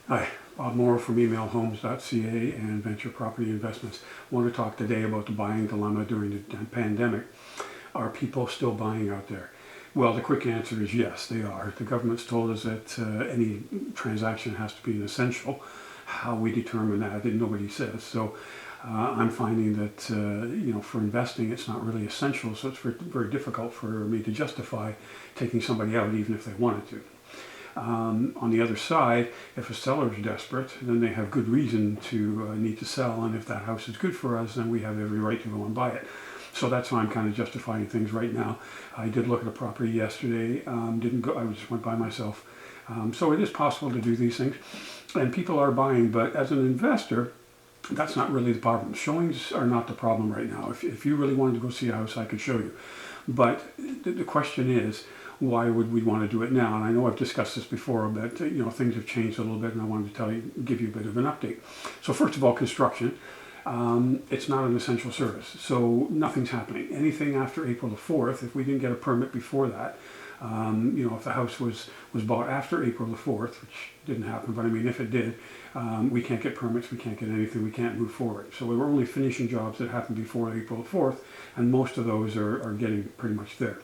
Hi, Bob Morrow from emailhomes.ca and Venture Property Investments. I want to talk today about the buying dilemma during the pandemic. Are people still buying out there? Well, the quick answer is yes, they are. The government's told us that any transaction has to be an essential. How we determine that, nobody says. So I'm finding that for investing, it's not really essential. So it's very difficult for me to justify taking somebody out, even if they wanted to. On the other side, if a seller is desperate, then they have good reason to need to sell, and if that house is good for us, then we have every right to go and buy it. So that's how I'm kind of justifying things right now. I did look at a property yesterday, didn't go, I just went by myself. So it is possible to do these things, and people are buying, but as an investor, that's not really the problem. Showings are not the problem right now. If you really wanted to go see a house, I could show you. But the question is, why would we want to do it now? And I know I've discussed this before, but things have changed a little bit, and I wanted to give you a bit of an update. So first of all, construction. It's not an essential service, so nothing's happening. Anything after April the 4th, if we didn't get a permit before that, if the house was bought after April the 4th, which didn't happen, but I mean, if it did, we can't get permits, we can't get anything, we can't move forward. So we were only finishing jobs that happened before April the 4th, and most of those are getting pretty much there.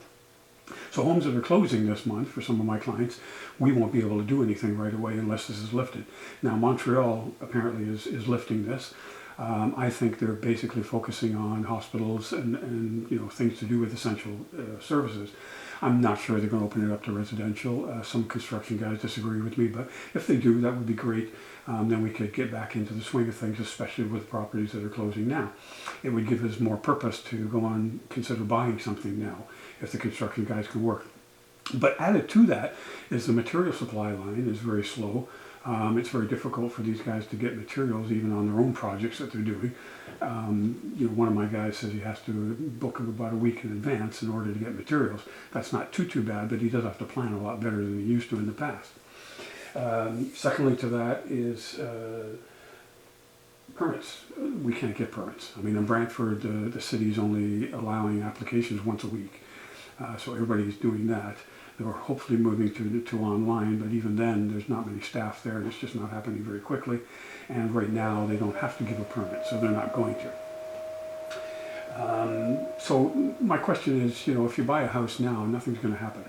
So homes that are closing this month, for some of my clients, we won't be able to do anything right away unless this is lifted. Now, Montreal apparently is lifting this. I think they're basically focusing on hospitals and things to do with essential services. I'm not sure they're going to open it up to residential. Some construction guys disagree with me, but if they do, that would be great. Then we could get back into the swing of things, especially with properties that are closing now. It would give us more purpose to go on, consider buying something now, if the construction guys can work. But added to that is the material supply line is very slow. It's very difficult for these guys to get materials even on their own projects that they're doing. One of my guys says he has to book about a week in advance in order to get materials. That's not too bad, but he does have to plan a lot better than he used to in the past. Secondly to that is permits. We can't get permits. I mean, in Brantford, the city's only allowing applications once a week. So everybody's doing that. They were hopefully moving to online, but even then, there's not many staff there, and it's just not happening very quickly. And right now, they don't have to give a permit, so they're not going to. So my question is, if you buy a house now, nothing's going to happen.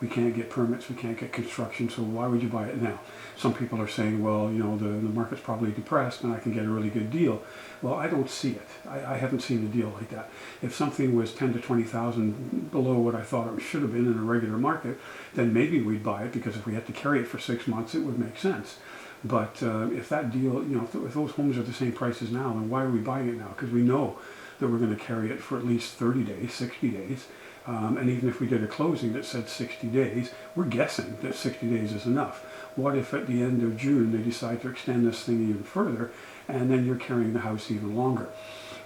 We can't get permits, we can't get construction, so why would you buy it now? Some people are saying, well, the market's probably depressed and I can get a really good deal. Well, I don't see it. I haven't seen a deal like that. If something was 10 to 20,000 below what I thought it should have been in a regular market, then maybe we'd buy it, because if we had to carry it for 6 months, it would make sense. But if that deal, if those homes are the same price as now, then why are we buying it now? Because we know that we're going to carry it for at least 30 days, 60 days. And even if we did a closing that said 60 days, we're guessing that 60 days is enough. What if at the end of June they decide to extend this thing even further, and then you're carrying the house even longer?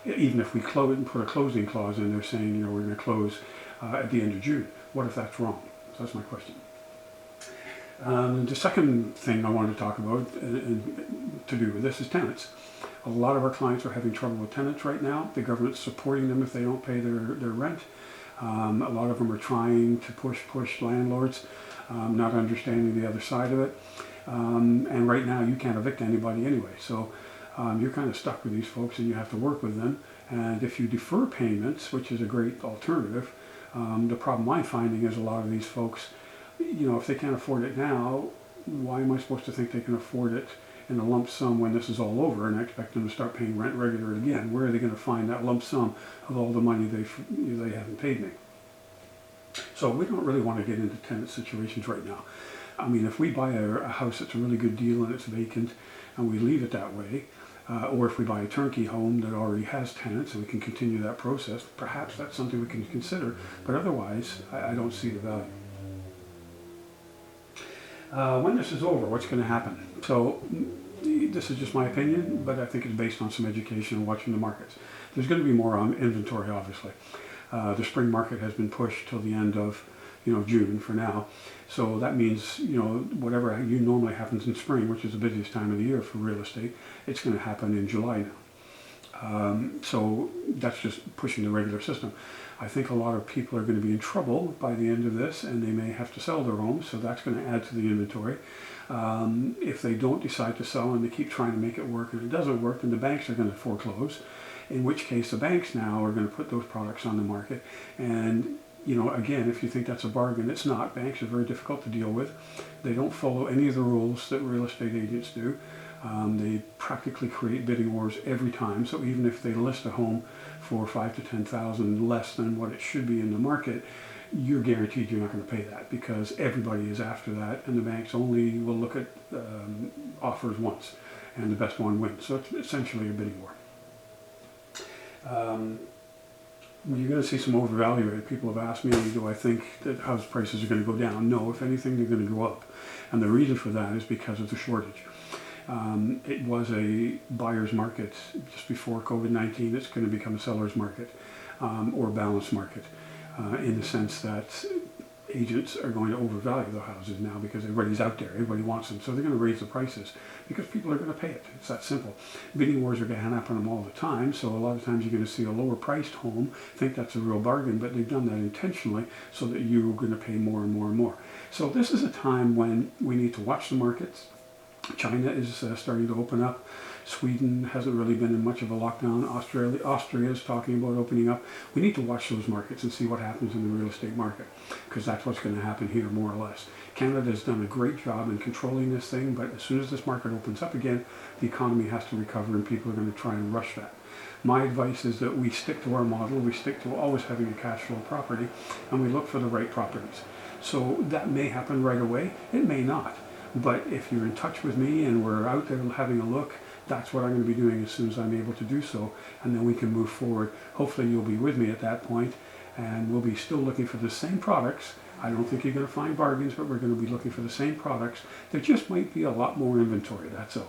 Even if we close and put a closing clause in there saying, we're going to close at the end of June. What if that's wrong? So that's my question. The second thing I wanted to talk about and to do with this is tenants. A lot of our clients are having trouble with tenants right now. The government's supporting them if they don't pay their rent. A lot of them are trying to push landlords, not understanding the other side of it. And right now you can't evict anybody anyway. So you're kind of stuck with these folks and you have to work with them. And if you defer payments, which is a great alternative, the problem I'm finding is a lot of these folks, if they can't afford it now, why am I supposed to think they can afford it in a lump sum when this is all over, and I expect them to start paying rent regular again? Where are they going to find that lump sum of all the money they haven't paid me? So we don't really want to get into tenant situations right now. I mean, if we buy a house that's a really good deal and it's vacant and we leave it that way, or if we buy a turnkey home that already has tenants and we can continue that process, perhaps that's something we can consider, but otherwise I don't see the value. When this is over, what's going to happen? So this is just my opinion, but I think it's based on some education and watching the markets. There's going to be more inventory, obviously. The spring market has been pushed till the end of June for now. So that means, whatever normally happens in spring, which is the busiest time of the year for real estate, it's going to happen in July now. So that's just pushing the regular system. I think a lot of people are going to be in trouble by the end of this, and they may have to sell their homes, so that's going to add to the inventory. If they don't decide to sell and they keep trying to make it work and it doesn't work, then the banks are going to foreclose, in which case the banks now are going to put those products on the market. And again, if you think that's a bargain, it's not. Banks are very difficult to deal with. They don't follow any of the rules that real estate agents do. They practically create bidding wars every time. So even if they list a home for 5 to 10,000 less than what it should be in the market, you're guaranteed you're not going to pay that, because everybody is after that, and the banks only will look at offers once, and the best one wins. So it's essentially a bidding war. You're going to see some overvaluated. People have asked me, do I think that house prices are going to go down? No, if anything, they're going to go up. And the reason for that is because of the shortage. It was a buyer's market just before COVID-19. It's going to become a seller's market, or a balanced market, in the sense that agents are going to overvalue the houses now because everybody's out there, everybody wants them, so they're going to raise the prices because people are going to pay it. It's that simple. Bidding wars are going to happen all the time, so a lot of times you're going to see a lower priced home, think that's a real bargain, but they've done that intentionally so that you're going to pay more and more and more. So this is a time when we need to watch the markets. China is starting to open up. Sweden hasn't really been in much of a lockdown. Austria is talking about opening up. We need to watch those markets and see what happens in the real estate market, because that's what's going to happen here more or less. Canada has done a great job in controlling this thing, but as soon as this market opens up again, the economy has to recover and people are going to try and rush that. My advice is that we stick to our model. We stick to always having a cash flow property, and we look for the right properties. So that may happen right away. It may not. But if you're in touch with me and we're out there having a look, that's what I'm going to be doing as soon as I'm able to do so, and then we can move forward. Hopefully you'll be with me at that point, and we'll be still looking for the same products. I don't think you're going to find bargains, but we're going to be looking for the same products. There just might be a lot more inventory, that's all.